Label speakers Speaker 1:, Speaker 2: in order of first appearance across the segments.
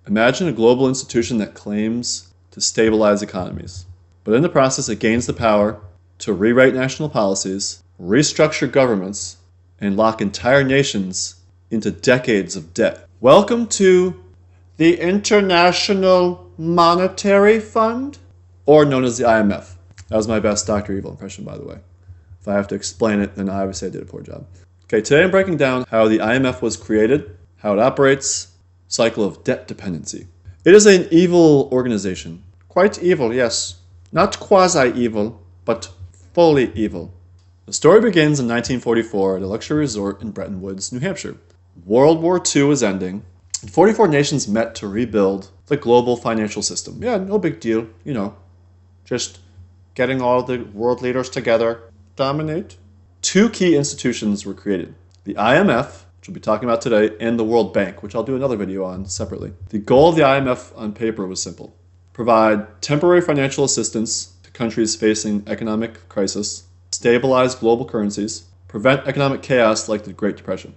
Speaker 1: Imagine a global institution that claims to stabilize economies, but in the process it gains the power to rewrite national policies, restructure governments, and lock entire nations into decades of debt. Welcome to the International Monetary Fund, or known as the IMF. That was my best Dr. Evil impression, by the way. If I have to explain it, then obviously I did a poor job. Okay, today I'm breaking down how the IMF was created, how it operates, cycle of debt dependency. It is an evil organization. Quite evil, yes. Not quasi-evil, but fully evil. The story begins in 1944 at a luxury resort in Bretton Woods, New Hampshire. World War II was ending, and 44 nations met to rebuild the global financial system. Yeah, no big deal, just getting all the world leaders together, dominate. Two key institutions were created: the IMF, which we'll be talking about today, and the World Bank, which I'll do another video on separately. The goal of the IMF on paper was simple: provide temporary financial assistance to countries facing economic crisis, stabilize global currencies, prevent economic chaos like the Great Depression.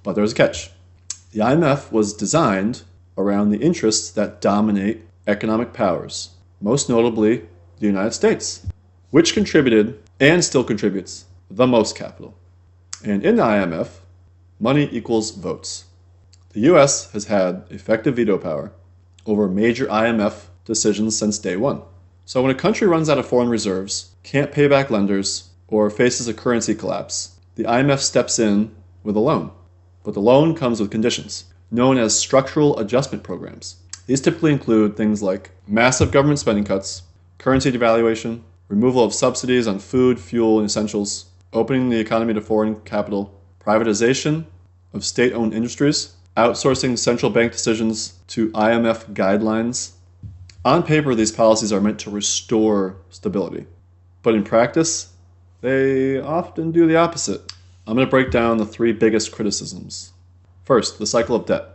Speaker 1: But there was a catch. The IMF was designed around the interests that dominate economic powers, most notably the United States, which contributed and still contributes the most capital. And in the IMF, money equals votes. The US has had effective veto power over major IMF decisions since day one. So when a country runs out of foreign reserves, can't pay back lenders, or faces a currency collapse, the IMF steps in with a loan. But the loan comes with conditions, known as structural adjustment programs. These typically include things like massive government spending cuts, currency devaluation, removal of subsidies on food, fuel, and essentials, opening the economy to foreign capital, privatization of state-owned industries, outsourcing central bank decisions to IMF guidelines. On paper, these policies are meant to restore stability, but in practice, they often do the opposite. I'm going to break down the three biggest criticisms. First, the cycle of debt.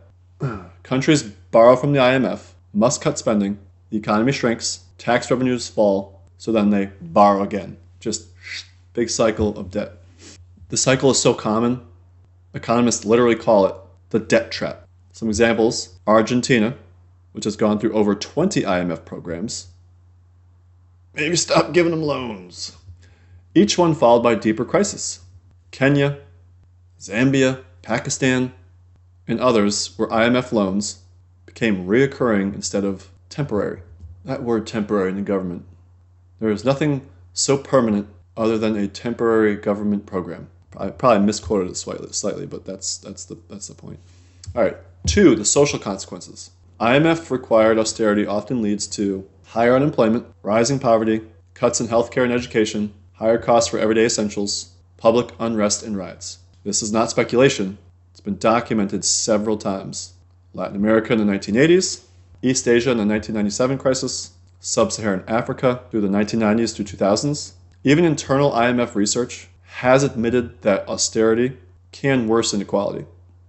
Speaker 1: Countries borrow from the IMF, must cut spending, the economy shrinks, tax revenues fall, so then they borrow again. Just big cycle of debt. The cycle is so common, economists literally call it the debt trap. Some examples: Argentina, which has gone through over 20 IMF programs. Maybe stop giving them loans. Each one followed by a deeper crisis. Kenya, Zambia, Pakistan, and others where IMF loans became reoccurring instead of temporary. That word temporary in the government. There is nothing so permanent other than a temporary government program. I probably misquoted it slightly, but that's the point. All right, 2, the social consequences. IMF required austerity often leads to higher unemployment, rising poverty, cuts in healthcare and education, higher costs for everyday essentials, public unrest and riots. This is not speculation. It's been documented several times. Latin America in the 1980s, East Asia in the 1997 crisis, Sub-Saharan Africa through the 1990s to 2000s. Even internal IMF research has admitted that austerity can worsen inequality.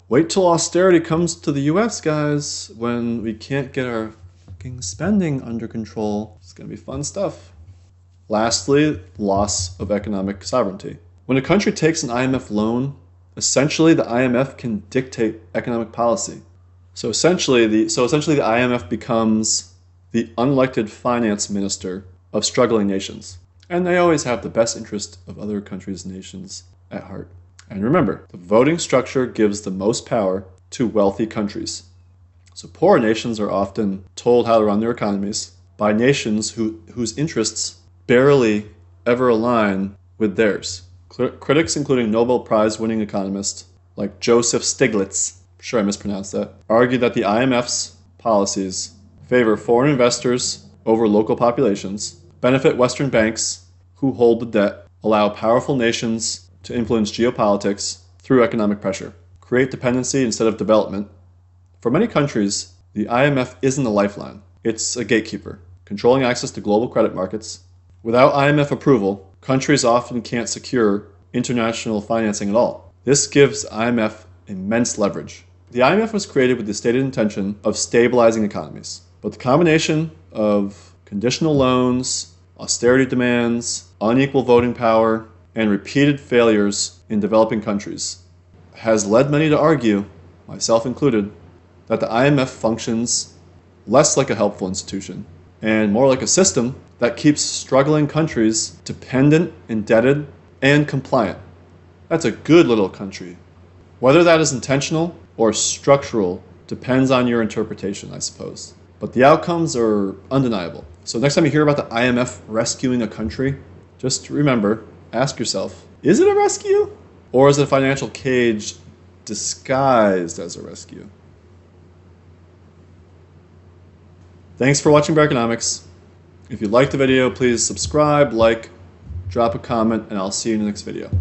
Speaker 1: Wait till austerity comes to the US, guys, when we can't get our fucking spending under control. It's going to be fun stuff. Lastly, loss of economic sovereignty. When a country takes an IMF loan, essentially the IMF can dictate economic policy. So essentially the IMF becomes the unelected finance minister of struggling nations. And they always have the best interest of other countries' nations at heart. And remember, the voting structure gives the most power to wealthy countries. So poor nations are often told how to run their economies by nations whose interests barely ever align with theirs. Critics, including Nobel Prize-winning economists like Joseph Stiglitz, I'm sure I mispronounced that, argue that the IMF's policies favor foreign investors over local populations, benefit Western banks who hold the debt, allow powerful nations to influence geopolitics through economic pressure, create dependency instead of development. For many countries, the IMF isn't a lifeline. It's a gatekeeper, controlling access to global credit markets. Without IMF approval, countries often can't secure international financing at all. This gives IMF immense leverage. The IMF was created with the stated intention of stabilizing economies, but the combination of conditional loans, austerity demands, unequal voting power, and repeated failures in developing countries has led many to argue, myself included, that the IMF functions less like a helpful institution and more like a system that keeps struggling countries dependent, indebted, and compliant. That's a good little country. Whether that is intentional or structural depends on your interpretation, I suppose. But the outcomes are undeniable. So next time you hear about the IMF rescuing a country, just remember, ask yourself, is it a rescue? Or is it a financial cage disguised as a rescue? Thanks for watching Economics. If you liked the video, please subscribe, like, drop a comment, and I'll see you in the next video.